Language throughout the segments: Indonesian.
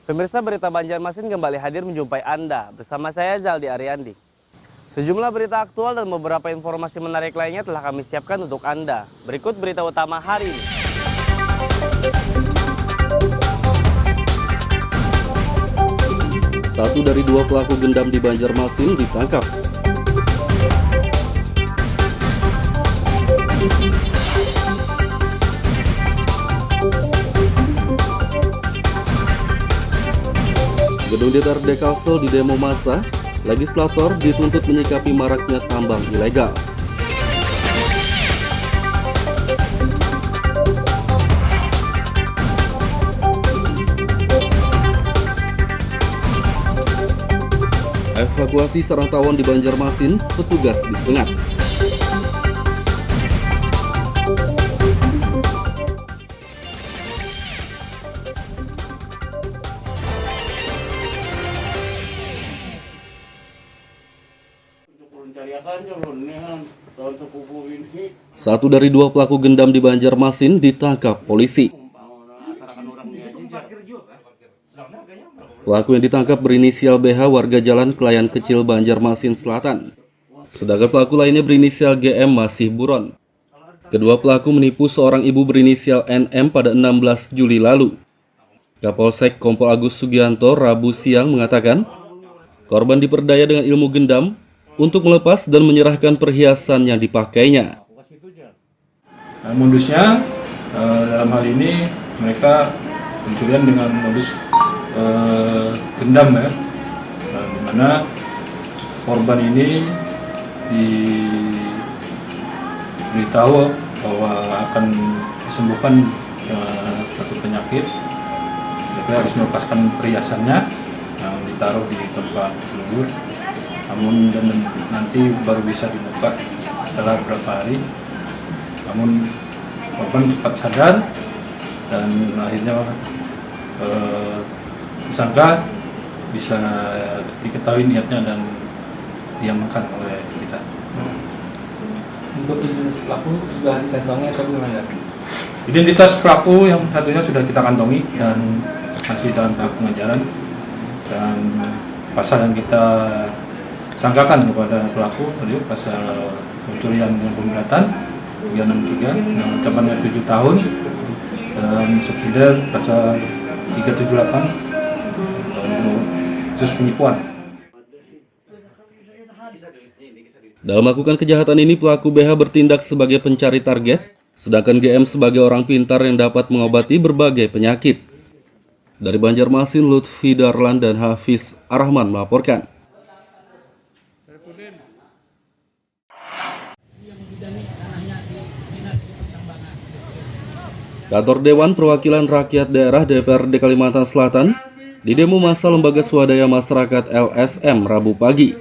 Pemirsa, berita Banjarmasin kembali hadir menjumpai Anda. Bersama saya Zaldi Ariandi. Sejumlah berita aktual dan beberapa informasi menarik lainnya telah kami siapkan untuk Anda. Berikut berita utama hari ini. Satu dari dua pelaku gendam di Banjarmasin ditangkap. Gedung DPRD Kalsel di demo massa, legislator dituntut menyikapi maraknya tambang ilegal. Evakuasi sarang tawon di Banjarmasin, petugas disengat. Satu dari dua pelaku gendam di Banjarmasin ditangkap polisi. Pelaku yang ditangkap berinisial BH, warga Jalan Kelayan Kecil, Banjarmasin Selatan. Sedangkan pelaku lainnya berinisial GM, masih buron. Kedua pelaku menipu seorang ibu berinisial NM pada 16 Juli lalu. Kapolsek Kompol Agus Sugianto Rabu siang mengatakan, korban diperdaya dengan ilmu gendam untuk melepas dan menyerahkan perhiasan yang dipakainya. Modusnya dalam hal ini mereka pencurian dengan modus gendam ya, di mana korban ini diberitahu bahwa akan disembuhkan suatu penyakit, jadi harus melepaskan perhiasannya yang ditaruh di tempat leluhur, namun nanti baru bisa dibuka setelah beberapa hari. Namun korban cepat sadar dan akhirnya tersangka bisa diketahui niatnya dan diamankan oleh kita. Untuk identitas pelaku sudah dikantongi atau bagaimana? Identitas pelaku yang satunya sudah kita kantongi dan masih dalam tahap pengejaran, dan pasal yang kita sangkakan kepada pelaku tadi pasal pencurian dengan pemberatan 363 dengan ancamannya 7 tahun dan subsidiar pasal 378 khusus penipuan. Dalam melakukan kejahatan ini, pelaku BH bertindak sebagai pencari target, sedangkan GM sebagai orang pintar yang dapat mengobati berbagai penyakit. Dari Banjarmasin, Lutfi Darlan dan Hafiz Arrahman melaporkan. Kantor Dewan Perwakilan Rakyat Daerah DPRD Kalimantan Selatan di demo massa Lembaga Swadaya Masyarakat LSM Rabu pagi.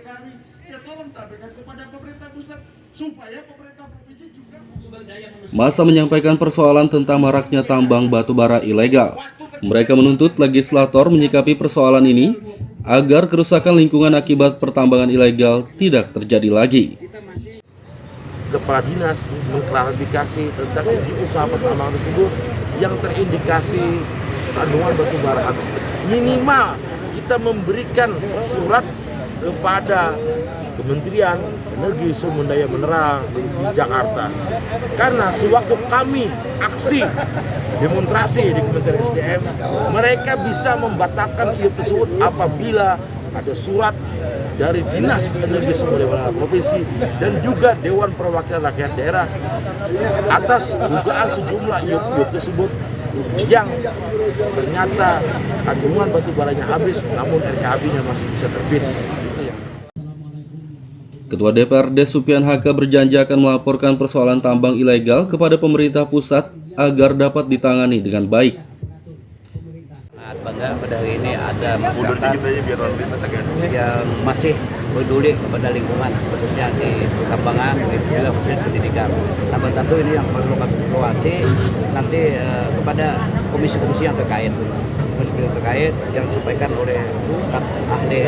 Massa menyampaikan persoalan tentang maraknya tambang batu bara ilegal. Mereka menuntut legislator menyikapi persoalan ini agar kerusakan lingkungan akibat pertambangan ilegal tidak terjadi lagi. Kepala dinas mengklarifikasi tentang usaha pertambangan tersebut yang terindikasi kandungan batu bara habis. Minimal kita memberikan surat kepada Kementerian Energi Sumber Daya Mineral di Jakarta, karena sewaktu kami aksi demonstrasi di Kementerian SDM, mereka bisa membatalkan itu tersebut apabila ada surat dari Dinas Energi Sumber Daya Mineral Provinsi dan juga Dewan Perwakilan Rakyat Daerah atas dugaan sejumlah iup tersebut yang ternyata kandungan batu baranya habis, namun RKAB-nya masih bisa terbit. Ketua DPRD Supian Haka berjanji akan melaporkan persoalan tambang ilegal kepada pemerintah pusat agar dapat ditangani dengan baik. Bangga pada hari ini ada masyarakat yang masih peduli kepada lingkungan, khususnya di pertambangan, juga khususnya pendidikan. Nah, tentu ini yang perlu kami evaluasi nanti kepada komisi-komisi yang terkait, yang disampaikan oleh staf ahli,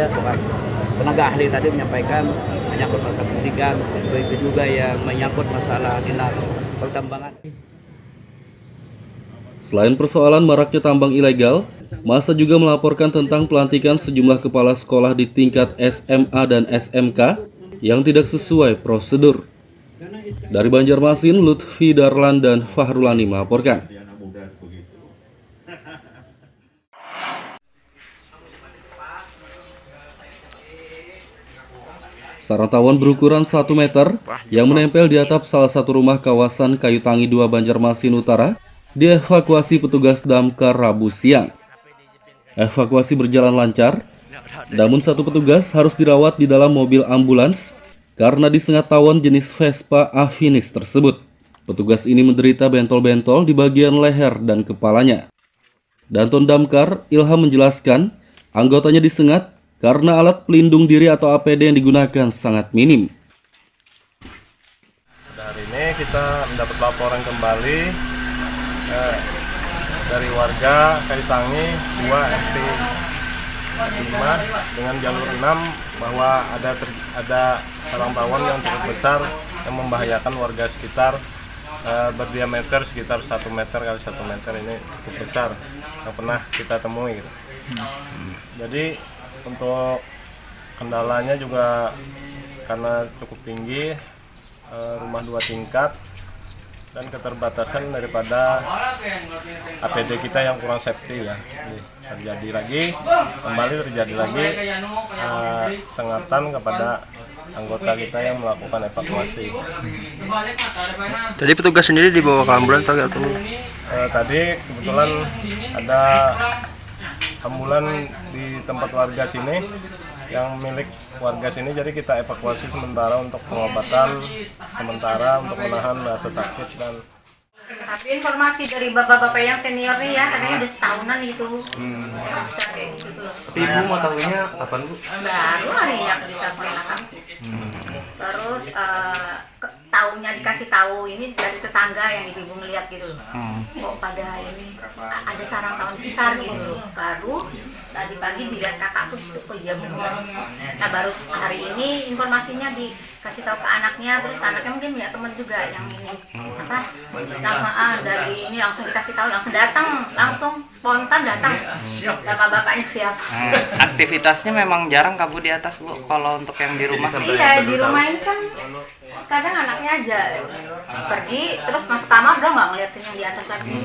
tenaga ahli tadi menyampaikan menyangkut masalah pendidikan, begitu juga yang menyangkut masalah dinas pertambangan. Selain persoalan maraknya tambang ilegal, massa juga melaporkan tentang pelantikan sejumlah kepala sekolah di tingkat SMA dan SMK yang tidak sesuai prosedur. Dari Banjarmasin, Lutfi Darlan dan Fahrulani melaporkan. Sarang tawon berukuran 1 meter yang menempel di atap salah satu rumah kawasan Kayu Tangi 2 Banjarmasin Utara dievakuasi petugas damkar Rabu siang. Evakuasi berjalan lancar, namun satu petugas harus dirawat di dalam mobil ambulans karena disengat tawon jenis Vespa Afinis tersebut. Petugas ini menderita bentol-bentol di bagian leher dan kepalanya. Danton Damkar Ilham menjelaskan, anggotanya disengat karena alat pelindung diri atau APD yang digunakan sangat minim. Hari ini kita mendapat laporan kembali dari warga Kayu Tangi 2 RT 5 dengan jalur 6 bahwa ada sarang tawon yang cukup besar yang membahayakan warga sekitar, berdiameter sekitar 1 meter kali 1 meter, ini cukup besar yang pernah kita temui gitu. Jadi untuk kendalanya juga karena cukup tinggi, rumah 2 tingkat, dan keterbatasan daripada APD kita yang kurang safety ya. Kembali terjadi lagi sengatan kepada anggota kita yang melakukan evakuasi. Tadi petugas sendiri dibawa ke ambulans atau? Tadi kebetulan ada ambulan di tempat warga sini yang milik warga sini, jadi kita evakuasi sementara untuk pengobatan sementara untuk menahan rasa sakit. Dan tapi informasi dari bapak-bapak yang senior nih ya, katanya udah setahunan itu bisa kayak gitu loh. Tapi ibu mau tahunya kapan, Bu? Baru hari ya berita kemenakan sih. Terus tahunya dikasih tahu ini dari tetangga yang ibu ngeliat gitu loh. Kok pada ini ada sarang tawon besar gitu loh. Baru tadi pagi dilihat kakakku itu, oh iya benar. Nah baru hari ini informasinya dikasih tahu ke anaknya, terus anaknya mungkin punya teman juga yang ini apa langsung dari ini langsung dikasih tahu, langsung datang, langsung spontan datang. Bapak-bapaknya siap. Aktivitasnya memang jarang Bu di atas, Bu, kalau untuk yang di rumah. Iya, di rumah ini kan kadang anaknya aja pergi terus masuk kamar udah nggak ngeliatin yang di atas lagi.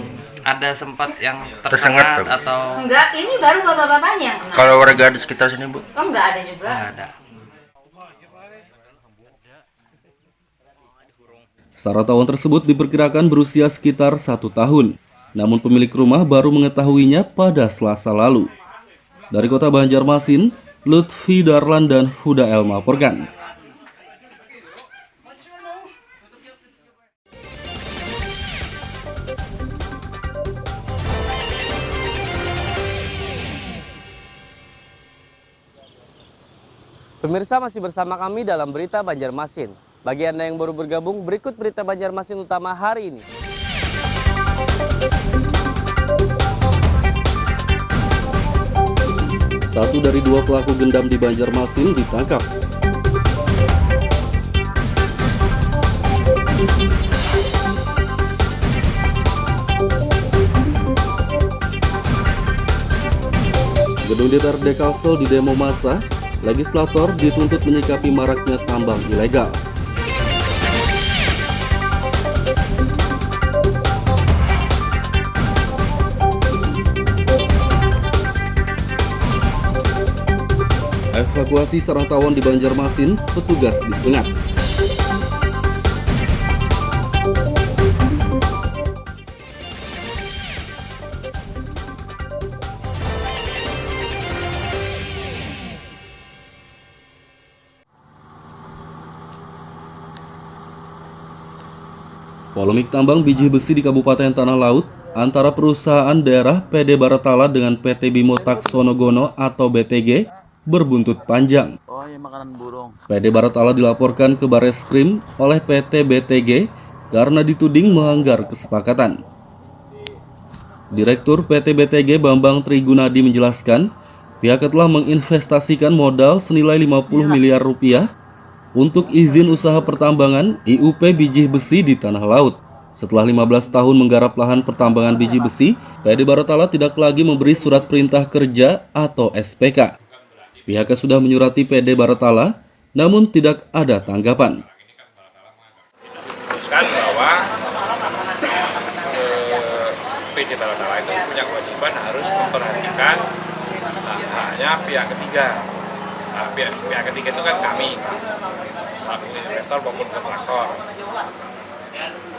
Ada sempat yang tersengat atau enggak, ini baru bapak-bapaknya yang kena. kalau warga di sekitar sini, Bu? Oh enggak ada juga. Nggak ada. Sarang tawon tersebut diperkirakan berusia sekitar 1 tahun. Namun pemilik rumah baru mengetahuinya pada Selasa lalu. Dari kota Banjarmasin, Lutfi Darlan dan Huda El melaporkan. Pemirsa masih bersama kami dalam Berita Banjarmasin. Bagi Anda yang baru bergabung, berikut Berita Banjarmasin utama hari ini. Satu dari 2 pelaku gendam di Banjarmasin ditangkap. Gedung DPRD Kalsel di demo massa, legislator dituntut menyikapi maraknya tambang ilegal. Evakuasi sarang tawon di Banjarmasin, petugas disengat. Polemik tambang biji besi di Kabupaten Tanah Laut antara perusahaan daerah PD Baratala dengan PT Bimo Taksonogono atau BTG berbuntut panjang. PD Baratala dilaporkan ke Bareskrim oleh PT BTG karena dituding melanggar kesepakatan. Direktur PT BTG Bambang Trigunadi menjelaskan, pihaknya telah menginvestasikan modal senilai 50 miliar rupiah untuk izin usaha pertambangan IUP biji besi di Tanah Laut. Setelah 15 tahun menggarap lahan pertambangan biji besi, PD Baratala tidak lagi memberi surat perintah kerja atau SPK. Pihaknya sudah menyurati PD Baratala, namun tidak ada tanggapan. Memutuskan bahwa PD Baratala itu punya kewajiban harus memperhatikan haknya pihak ketiga. Nah, pihak ketiga itu kan kami, selaku investor maupun kontraktor.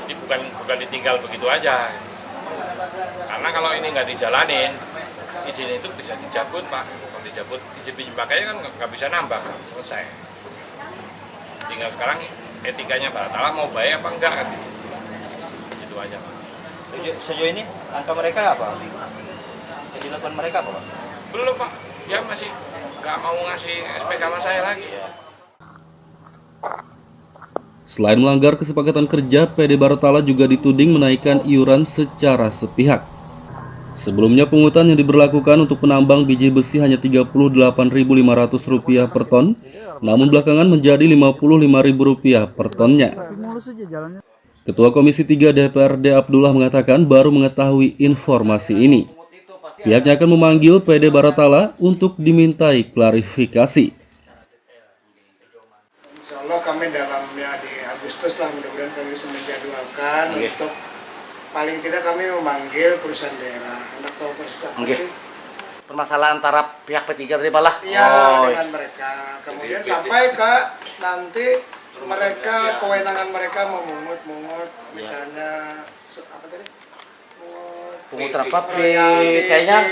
Jadi bukan ditinggal begitu aja. Karena kalau ini nggak dijalanin, izin itu bisa dicabut, Pak. Kalau dicabut izin pinjam pakainya kan nggak bisa nambah, selesai. Tinggal sekarang etikanya Baratala mau bayar apa enggak kan? Itu aja, Pak. Sejauh ini langkah mereka apa? Yang dilakukan mereka apa, Pak? Belum, Pak. Dia masih nggak mau ngasih SPK sama saya lagi. Selain melanggar kesepakatan kerja, PD Baratala juga dituding menaikkan iuran secara sepihak. Sebelumnya pungutan yang diberlakukan untuk penambang biji besi hanya Rp38.500 per ton, namun belakangan menjadi Rp55.000 per tonnya. Ketua Komisi 3 DPRD Abdullah mengatakan baru mengetahui informasi ini. Pihaknya akan memanggil PD Baratala untuk dimintai klarifikasi. Insya Allah kami dalam di Agustus lah, mudah-mudahan kami bisa menjadwalkan untuk paling tidak kami memanggil perusahaan daerah. Anda tahu persis apa sih? Permasalahan antara pihak P3 tadi malah? Iya, dengan mereka. Kemudian sampai ke nanti mereka, kewenangan mereka memungut misalnya apa tadi? Pungutan apa? Kayaknya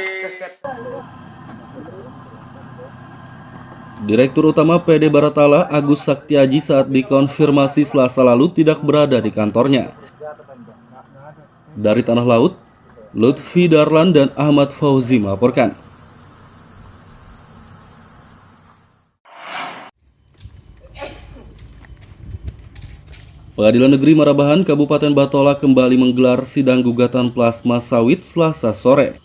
Direktur Utama PD Baratala Agus Saktiaji saat dikonfirmasi Selasa lalu tidak berada di kantornya. Dari Tanah Laut, Lutfi Darlan dan Ahmad Fauzi melaporkan. Pengadilan Negeri Marabahan Kabupaten Batola kembali menggelar sidang gugatan plasma sawit Selasa sore.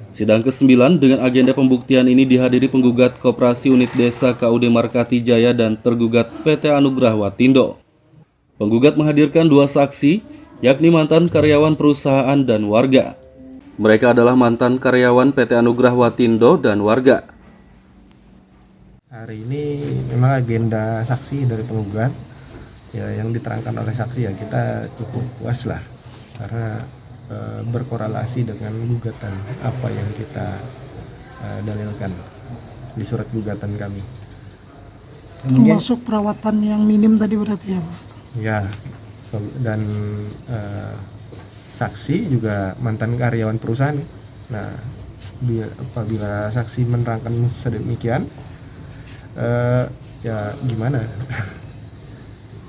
Sidang ke-9 dengan agenda pembuktian ini dihadiri penggugat Koperasi Unit Desa KUD Markati Jaya dan tergugat PT Anugrah Watindo. Penggugat menghadirkan dua saksi, yakni mantan karyawan perusahaan dan warga. Mereka adalah mantan karyawan PT Anugrah Watindo dan warga. Hari ini memang agenda saksi dari penggugat ya, yang diterangkan oleh saksi ya kita cukup puas lah karena berkorelasi dengan gugatan apa yang kita dalilkan di surat gugatan kami. Termasuk perawatan yang minim tadi berarti ya, Pak? Ya, dan saksi juga mantan karyawan perusahaan. Nah, apabila saksi menerangkan sedemikian, ya gimana?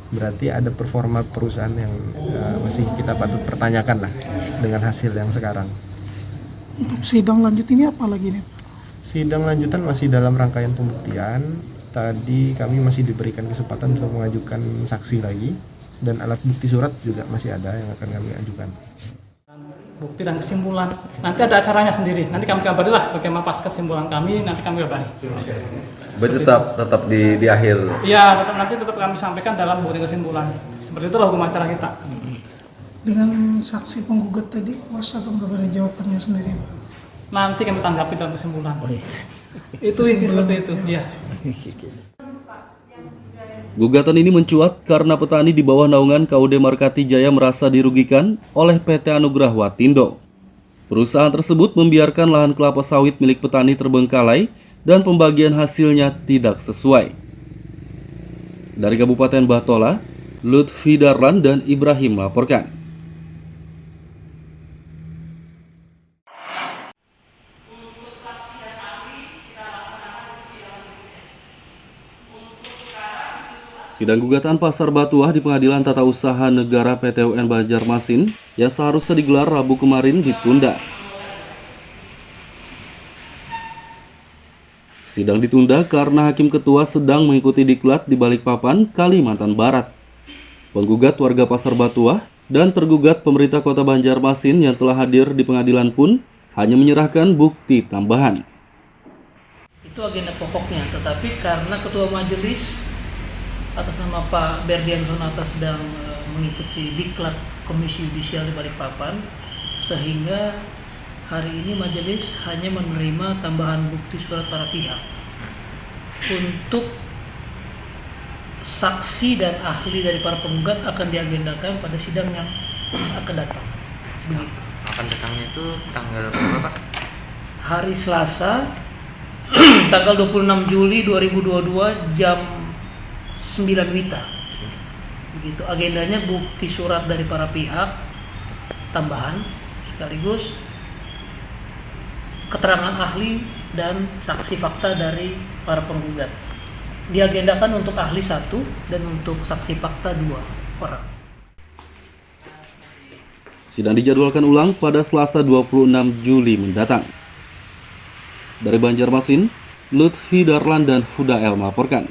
Berarti ada performa perusahaan yang masih kita patut pertanyakan lah dengan hasil yang sekarang. Untuk sidang lanjut ini apa lagi nih? Sidang lanjutan masih dalam rangkaian pembuktian. Tadi kami masih diberikan kesempatan untuk mengajukan saksi lagi dan alat bukti surat juga masih ada yang akan kami ajukan. Bukti dan kesimpulan nanti ada acaranya sendiri. Nanti kami kabari lah bagaimana pas kesimpulan kami, nanti kami kabari. Berarti tetap di akhir. Iya, tetap kami sampaikan dalam bukti kesimpulan. Seperti itulah hukum acara kita. Dengan saksi penggugat tadi, kuasa atau nggak ada jawabannya sendiri, Pak? Nanti kami tanggapi dalam kesimpulan. Itu seperti itu. Yes. Gugatan ini mencuat karena petani di bawah naungan KUD Markati Jaya merasa dirugikan oleh PT Anugrah Watindo. Perusahaan tersebut membiarkan lahan kelapa sawit milik petani terbengkalai dan pembagian hasilnya tidak sesuai. Dari Kabupaten Batola, Lutfi Darlan dan Ibrahim melaporkan. Sidang gugatan Pasar Batuah di Pengadilan Tata Usaha Negara PTUN Banjarmasin yang seharusnya digelar Rabu kemarin ditunda. Sidang ditunda karena Hakim Ketua sedang mengikuti diklat di Balikpapan, Kalimantan Barat. Penggugat warga Pasar Batuah dan tergugat pemerintah Kota Banjarmasin yang telah hadir di pengadilan pun hanya menyerahkan bukti tambahan. Itu agenda pokoknya, tetapi karena Ketua Majelis atas nama Pak Berdian Sonata sedang mengikuti diklat Komisi Yudisial di Balikpapan, sehingga hari ini majelis hanya menerima tambahan bukti surat para pihak. Untuk saksi dan ahli dari para penggugat akan diagendakan pada sidang yang akan datang. Begitu. Akan datangnya itu tanggal berapa, Pak? Hari Selasa tanggal 26 Juli 2022 jam 9 WITA. Begitu agendanya, bukti surat dari para pihak tambahan sekaligus keterangan ahli dan saksi fakta dari para penggugat. Diagendakan untuk ahli 1 dan untuk saksi fakta 2 orang. Sidang dijadwalkan ulang pada Selasa 26 Juli mendatang. Dari Banjarmasin, Lutfi Darlan dan Fudael melaporkan.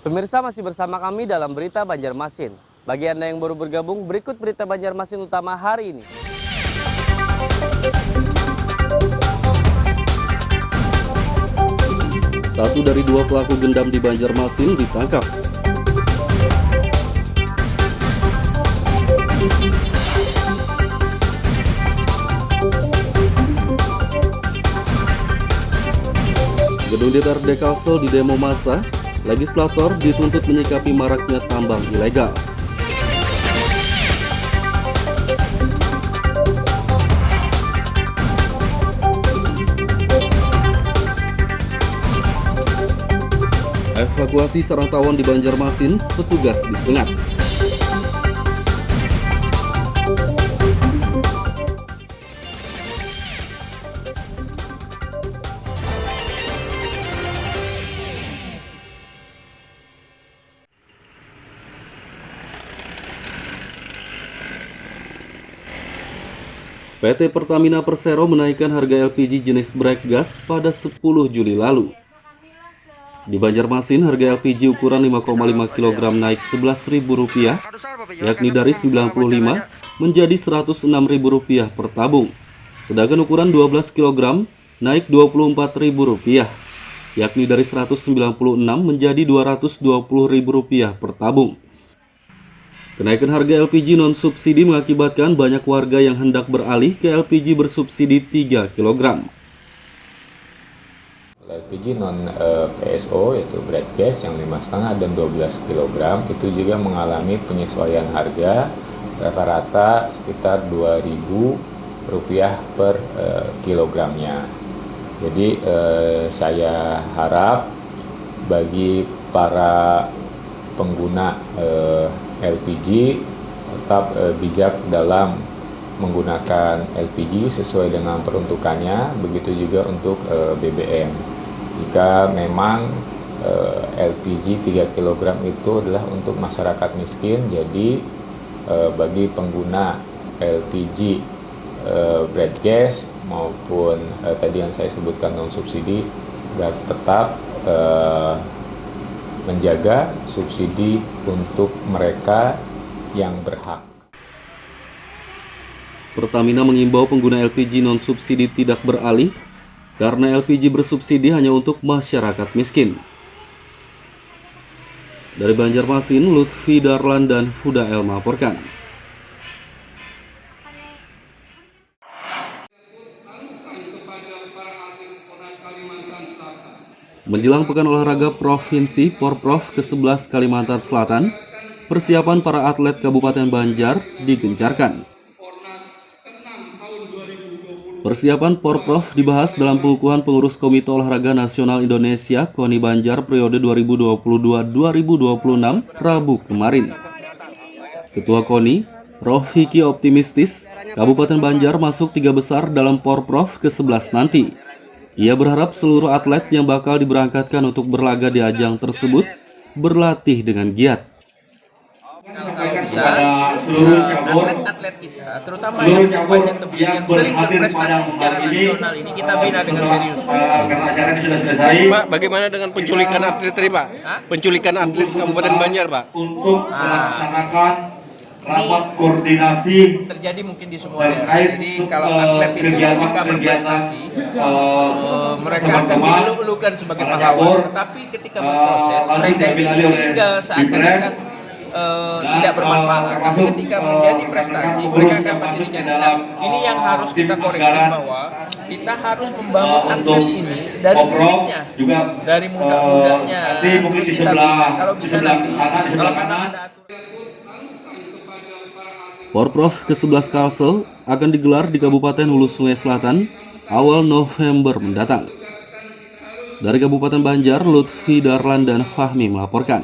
Pemirsa, masih bersama kami dalam Berita Banjarmasin. Bagi Anda yang baru bergabung, berikut Berita Banjarmasin utama hari ini. Satu dari 2 pelaku gendam di Banjarmasin ditangkap. Gedung DPRD Kalsel di demo massa, legislator dituntut menyikapi maraknya tambang ilegal. Evakuasi sarang tawon di Banjarmasin, petugas disengat. PT Pertamina Persero menaikkan harga LPG jenis Bright Gas pada 10 Juli lalu. Di Banjarmasin, harga LPG ukuran 5,5 kg naik Rp11.000, yakni dari Rp95 menjadi Rp106.000 per tabung. Sedangkan ukuran 12 kg naik Rp24.000, yakni dari Rp196 menjadi Rp220.000 per tabung. Kenaikan harga LPG non-subsidi mengakibatkan banyak warga yang hendak beralih ke LPG bersubsidi 3 kg. LPG non PSO yaitu bright gas yang 5,5 dan 12 kg itu juga mengalami penyesuaian harga rata-rata sekitar Rp2.000 per kilogramnya. Jadi saya harap bagi para pengguna LPG tetap bijak dalam menggunakan LPG sesuai dengan peruntukannya, begitu juga untuk BBM. Jika memang LPG 3 kg itu adalah untuk masyarakat miskin, jadi bagi pengguna LPG bright gas maupun tadi yang saya sebutkan non subsidi, tetap menjaga subsidi untuk mereka yang berhak. Pertamina mengimbau pengguna LPG non-subsidi tidak beralih karena LPG bersubsidi hanya untuk masyarakat miskin. Dari Banjarmasin, Lutfi Darlan dan Fudael melaporkan. Menjelang Pekan Olahraga Provinsi Porprov ke-11 Kalimantan Selatan, persiapan para atlet Kabupaten Banjar digencarkan. Persiapan Porprov dibahas dalam pengukuhan pengurus Komite Olahraga Nasional Indonesia KONI Banjar periode 2022-2026 Rabu kemarin. Ketua KONI, Rohiki optimistis Kabupaten Banjar masuk 3 besar dalam Porprov ke-11 nanti. Ia berharap seluruh atlet yang bakal diberangkatkan untuk berlaga di ajang tersebut berlatih dengan giat. Atlet-atlet kita, terutama yang panjat tebing yang sering berprestasi secara nasional ini kita bina dengan serius. Pak, bagaimana dengan penculikan atlet tadi, Pak? Penculikan atlet Kabupaten Banjar, Pak? Untuk melaksanakan rapat koordinasi terjadi mungkin di semua daerah. Jadi kalau atlet itu ketika berprestasi, mereka akan dilulukan sebagai pahlawan. Tetapi ketika berproses, mereka ini tinggal seakan-akan tidak bermanfaat. Tapi ketika menjadi prestasi, mereka akan pasti dicatat. Ini yang harus kita koreksi, bahwa kita harus membangun atlet ini dari bibitnya, dari muda-mudanya. Terus kita bina. Kalau bisa nanti, kalau memang ada Porprov ke-11 Kalsel akan digelar di Kabupaten Hulu Sungai Selatan awal November mendatang. Dari Kabupaten Banjar, Lutfi Darlan dan Fahmi melaporkan.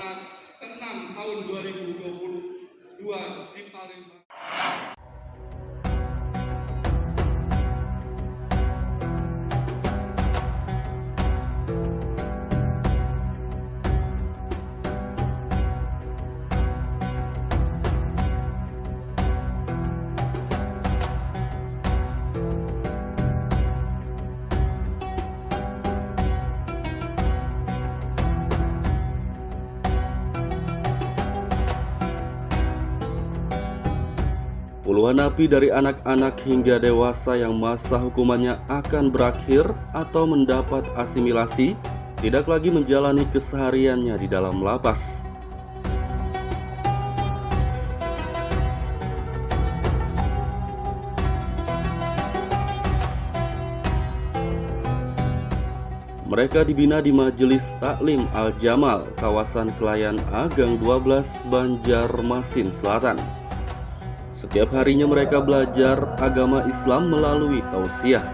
Puluhan napi dari anak-anak hingga dewasa yang masa hukumannya akan berakhir atau mendapat asimilasi tidak lagi menjalani kesehariannya di dalam lapas. Mereka dibina di Majelis Taklim Al-Jamal, kawasan Kelayan A, Gang 12, Banjarmasin Selatan. Setiap harinya mereka belajar agama Islam melalui tausiah.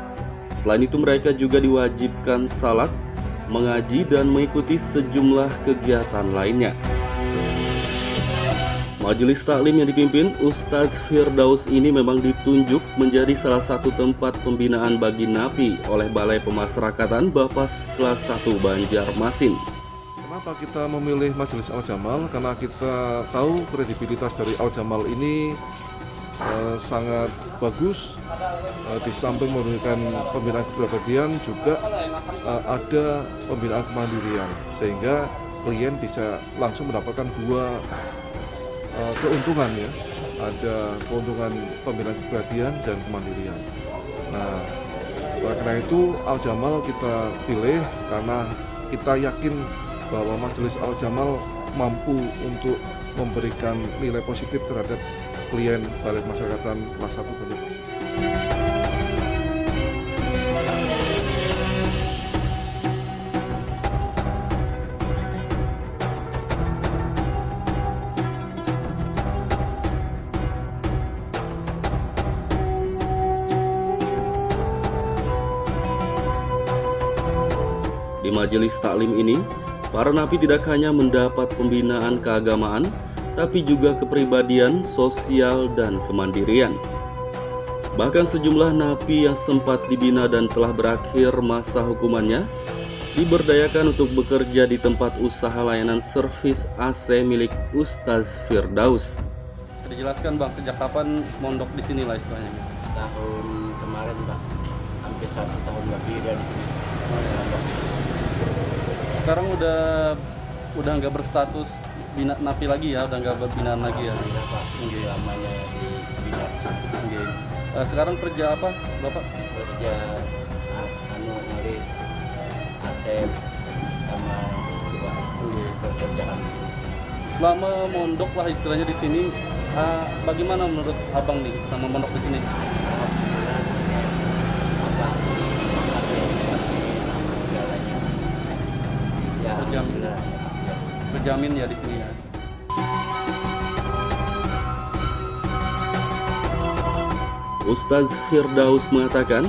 Selain itu mereka juga diwajibkan salat, mengaji, dan mengikuti sejumlah kegiatan lainnya. Majelis taklim yang dipimpin Ustaz Firdaus ini memang ditunjuk menjadi salah satu tempat pembinaan bagi napi oleh Balai Pemasyarakatan Bapas Kelas 1 Banjarmasin. Kenapa kita memilih Majelis Al-Jamal? Karena kita tahu kredibilitas dari Al-Jamal ini sangat bagus. Di samping memberikan pembinaan kepribadian juga ada pembinaan kemandirian, sehingga klien bisa langsung mendapatkan dua keuntungan, ya. Ada keuntungan pembinaan kepribadian dan kemandirian. Nah, karena itu Al-Jamal kita pilih karena kita yakin bahwa Majelis Al-Jamal mampu untuk memberikan nilai positif terhadap klien Balai Pemasyarakatan Kelas 1 Banjarmasin. Di majelis taklim ini, para napi tidak hanya mendapat pembinaan keagamaan, tapi juga kepribadian, sosial, dan kemandirian. Bahkan sejumlah napi yang sempat dibina dan telah berakhir masa hukumannya diberdayakan untuk bekerja di tempat usaha layanan servis AC milik Ustaz Firdaus. Bisa dijelaskan Bang, sejak kapan mondok di sini lah istilahnya? Tahun kemarin Bang, hampir 1 tahun lebih dari sini. Sekarang udah nggak berstatus napi lagi ya, udah nggak berbinaan lagi ya? Tidak Pak, namanya di bina sini. Sekarang kerja apa Bapak? Kerja ngeri asep sama situ Pak, pekerjaan di sini. Selama mondok lah istilahnya di sini, bagaimana menurut Abang nih sama mondok di sini? Berjamin ya di sini ya. Ustaz Firdaus mengatakan,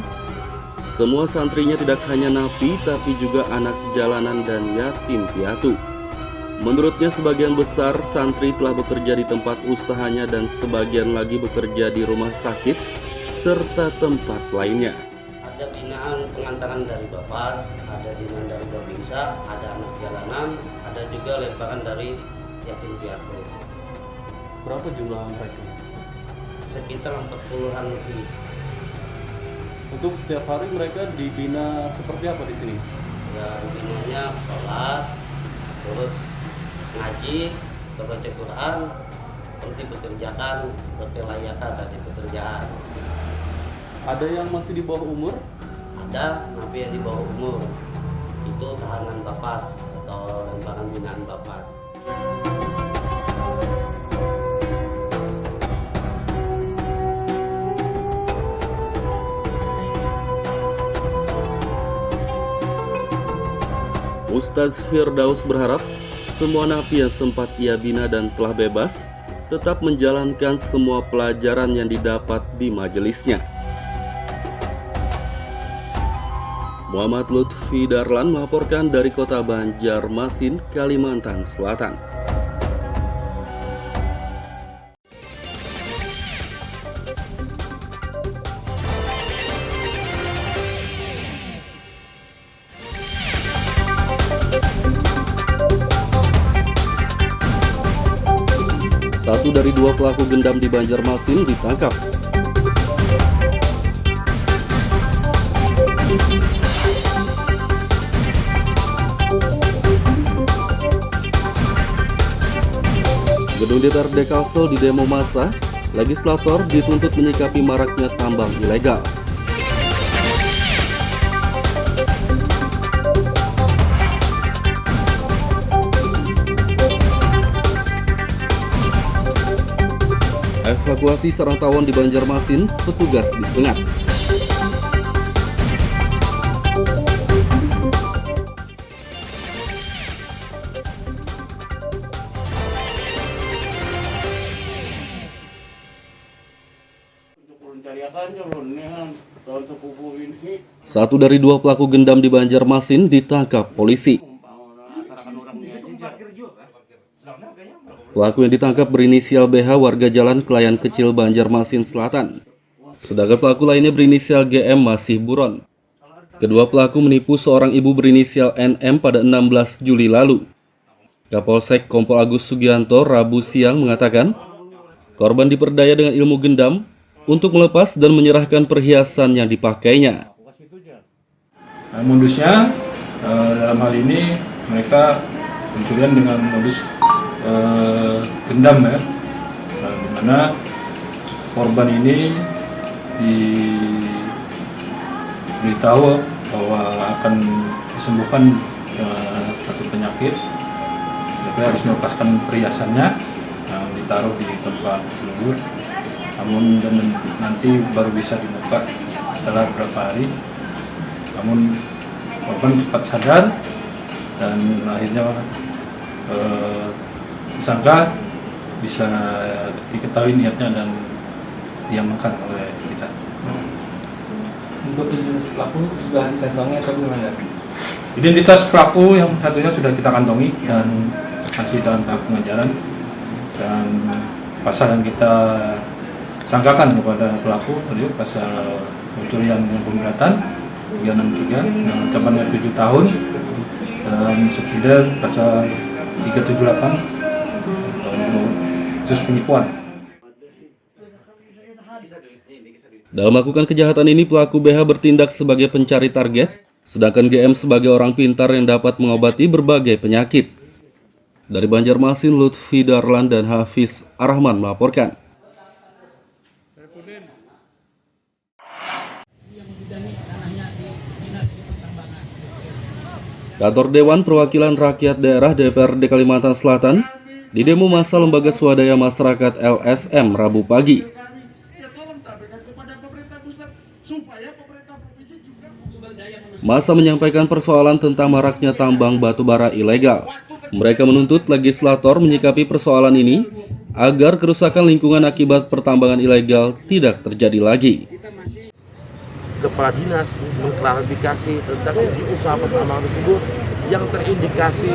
semua santrinya tidak hanya napi tapi juga anak jalanan dan yatim piatu. Menurutnya sebagian besar santri telah bekerja di tempat usahanya dan sebagian lagi bekerja di rumah sakit serta tempat lainnya. Ada binaan pengantaran dari Bapas, ada binaan dari Babinsa, ada anak jalanan, ada juga lemparan dari yatim piatu. Berapa jumlah mereka? Sekitar 40-an lebih. Untuk setiap hari mereka dibina seperti apa di sini? Ya, binanya sholat, terus ngaji, baca Quran, seperti bekerjakan seperti layaknya tadi pekerjaan. Ada yang masih di bawah umur? Ada, tapi yang di bawah umur itu tahanan Bapas atau lembaran binaan Bapas. Ustaz Firdaus berharap semua napi yang sempat ia bina dan telah bebas tetap menjalankan semua pelajaran yang didapat di majelisnya. Muhammad Lutfi Darlan melaporkan dari kota Banjarmasin, Kalimantan Selatan. Satu dari dua pelaku gendam di Banjarmasin ditangkap. Gedung DPRD Kalsel di demo massa, legislator dituntut menyikapi maraknya tambang ilegal. Evakuasi sarang tawon di Banjarmasin, petugas disengat. Satu dari dua pelaku gendam di Banjarmasin ditangkap polisi. Pelaku yang ditangkap berinisial BH warga Jalan Kelayan Kecil Banjarmasin Selatan. Sedangkan pelaku lainnya berinisial GM masih buron. Kedua pelaku menipu seorang ibu berinisial NM pada 16 Juli lalu. Kapolsek Kompol Agus Sugianto Rabu siang mengatakan, korban diperdaya dengan ilmu gendam untuk melepas dan menyerahkan perhiasan yang dipakainya. Modusnya dalam hal ini mereka pencurian dengan modus gendam ya, di mana korban ini diberitahu bahwa akan disembuhkan satu penyakit, jadi harus melepaskan perhiasannya yang ditaruh di tempat leluhur, namun nanti baru bisa dibuka setelah beberapa hari. Namun korban cepat sadar dan akhirnya tersangka bisa diketahui niatnya dan diamankan oleh kita. Untuk identitas pelaku sudah dikantongi atau gimana? Identitas pelaku yang satunya sudah kita kantongi dan masih dalam tahap pengejaran, dan pasal yang kita sangkakan kepada pelaku adalah pasal pencurian yang pemberatan 363 dengan ancamannya 7 tahun dan subsidiar pasal 378 khusus penipuan. Dalam melakukan kejahatan ini, pelaku BH bertindak sebagai pencari target, sedangkan GM sebagai orang pintar yang dapat mengobati berbagai penyakit. Dari Banjarmasin, Lutfi Darlan dan Hafiz Arrahman melaporkan. Kantor Dewan Perwakilan Rakyat Daerah DPRD Kalimantan Selatan di demo massa Lembaga Swadaya Masyarakat LSM Rabu pagi. Massa menyampaikan persoalan tentang maraknya tambang batu bara ilegal. Mereka menuntut legislator menyikapi persoalan ini agar kerusakan lingkungan akibat pertambangan ilegal tidak terjadi lagi. Kepala dinas mengklarifikasi tentang usaha pertambangan tersebut yang terindikasi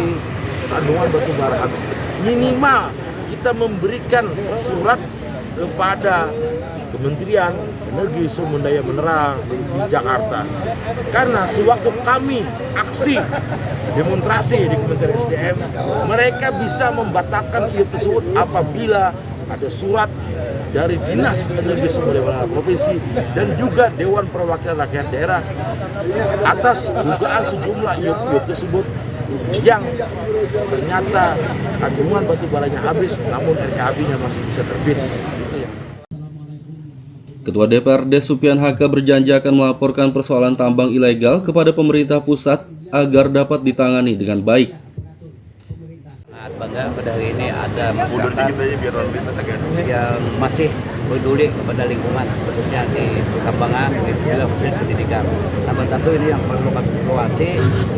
kandungan batu bara habis. Minimal kita memberikan surat kepada Kementerian Energi Sumber Daya Mineral di Jakarta, karena sewaktu kami aksi demonstrasi di Kementerian SDM, mereka bisa membatalkan itu tersebut apabila ada surat dari Dinas Energi Sumber Daya Mineral Provinsi dan juga Dewan Perwakilan Rakyat Daerah atas dugaan sejumlah iup tersebut yang ternyata kandungan batu baranya habis, namun RKAB-nya masih bisa terbit. Ketua DPRD Supian Haka berjanji akan melaporkan persoalan tambang ilegal kepada pemerintah pusat agar dapat ditangani dengan baik. Bangga pada hari ini ada masyarakat yang masih peduli kepada lingkungan, khususnya di pertambangan, juga khususnya pendidikan. Namun tentu ini yang perlu kami evaluasi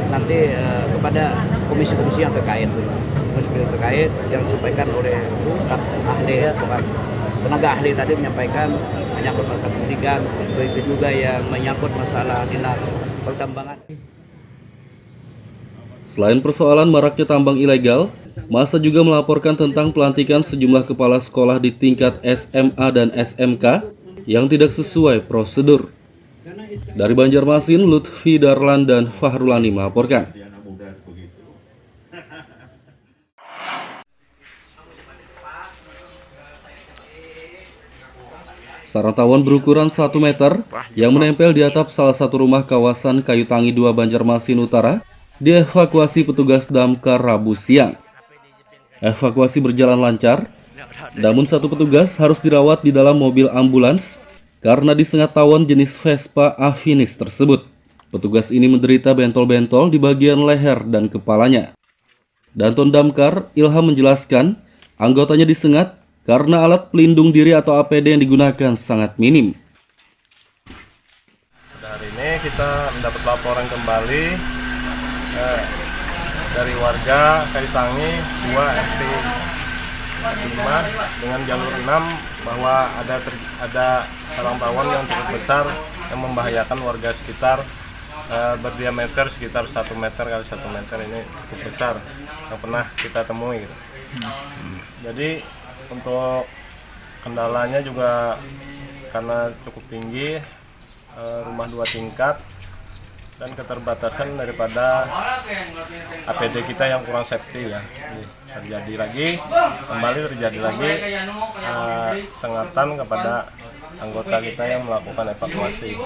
nanti kepada komisi-komisi yang terkait, yang disampaikan oleh staf ahli, tenaga ahli tadi menyampaikan menyangkut masalah pendidikan, begitu juga yang menyangkut masalah dinas pertambangan. Selain persoalan maraknya tambang ilegal, masa juga melaporkan tentang pelantikan sejumlah kepala sekolah di tingkat SMA dan SMK yang tidak sesuai prosedur. Dari Banjarmasin, Lutfi Darlan dan Fahrulani melaporkan. Sarang tawon berukuran 1 meter yang menempel di atap salah satu rumah kawasan Kayu Tangi 2 Banjarmasin Utara dievakuasi petugas damkar Rabu siang. Evakuasi berjalan lancar, namun satu petugas harus dirawat di dalam mobil ambulans karena disengat tawon jenis Vespa Afinis tersebut. Petugas ini menderita bentol-bentol di bagian leher dan kepalanya. Danton Damkar Ilham menjelaskan, anggotanya disengat karena alat pelindung diri atau APD yang digunakan sangat minim. Hari ini kita mendapat laporan kembali dari warga Kayu Tangi 2 RT 5 dengan jalur 6 bahwa ada sarang tawon yang cukup besar yang membahayakan warga sekitar, berdiameter sekitar 1 meter kali 1 meter, ini cukup besar yang pernah kita temui gitu. Jadi untuk kendalanya juga karena cukup tinggi, rumah 2 tingkat, dan keterbatasan daripada APD kita yang kurang safety ya. Kembali terjadi lagi sengatan kepada anggota kita yang melakukan evakuasi.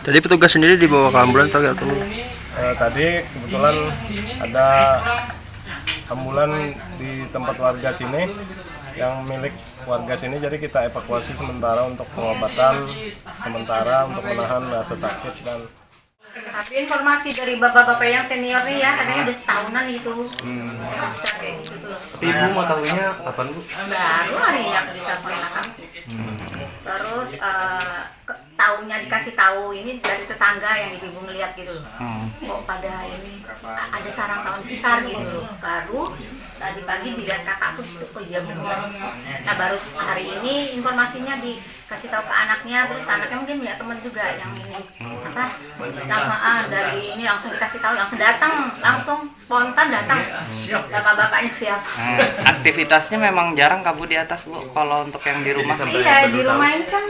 Tadi petugas sendiri dibawa ke ambulans atau tadi kebetulan ada ambulan di tempat warga sini yang milik warga sini, jadi kita evakuasi sementara untuk pengobatan sementara untuk menahan rasa sakit. Dan tapi informasi dari bapak-bapak yang senior nih ya, katanya udah setahunan itu. Bisa kayak gitu loh. Tapi ibu mau tahunya kapan, Bu? Baru hari ini aku ditelepon terus tahunya dikasih tahu ini dari tetangga yang ibu ngeliat gitu loh. Kok pada ini ada sarang tawon besar gitu loh. Baru tadi pagi dilihat kakakku tuh, oh iya benar. Nah baru hari ini informasinya dikasih tahu ke anaknya, terus anaknya mungkin punya teman juga yang ini apa langsung dari ini langsung dikasih tahu, langsung datang, langsung spontan datang. Bapak-bapaknya siap. Aktivitasnya memang jarang Kabu di atas, Bu, kalau untuk yang di rumah. Iya, di rumah ini kan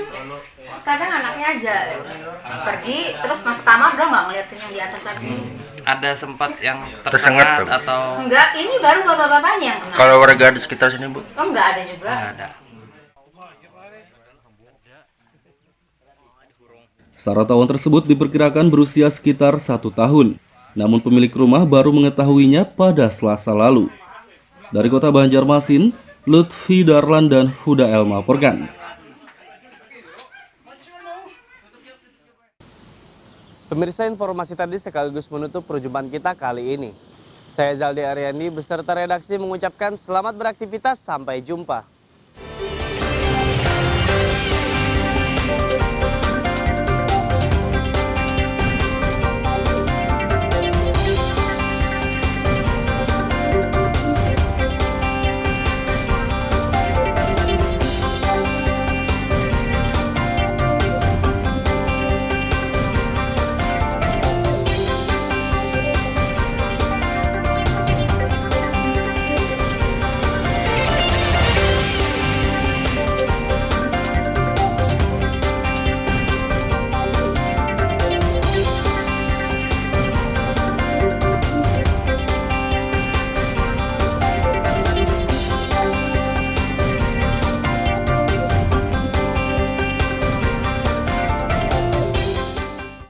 kadang anaknya aja pergi terus masuk kamar udah nggak ngeliatin yang di atas lagi. Ada sempat yang tersengat atau enggak, ini baru bapak-bapaknya yang kena. Kalau warga di sekitar sini, Bu? Oh, enggak ada juga. Enggak ada. Sarang tawon tersebut diperkirakan berusia sekitar 1 tahun. Namun pemilik rumah baru mengetahuinya pada Selasa lalu. Dari kota Banjarmasin, Lutfi Darlan dan Huda El melaporkan. Pemirsa, informasi tadi sekaligus menutup perjumpaan kita kali ini. Saya Zaldi Aryandi beserta redaksi mengucapkan selamat beraktivitas, sampai jumpa.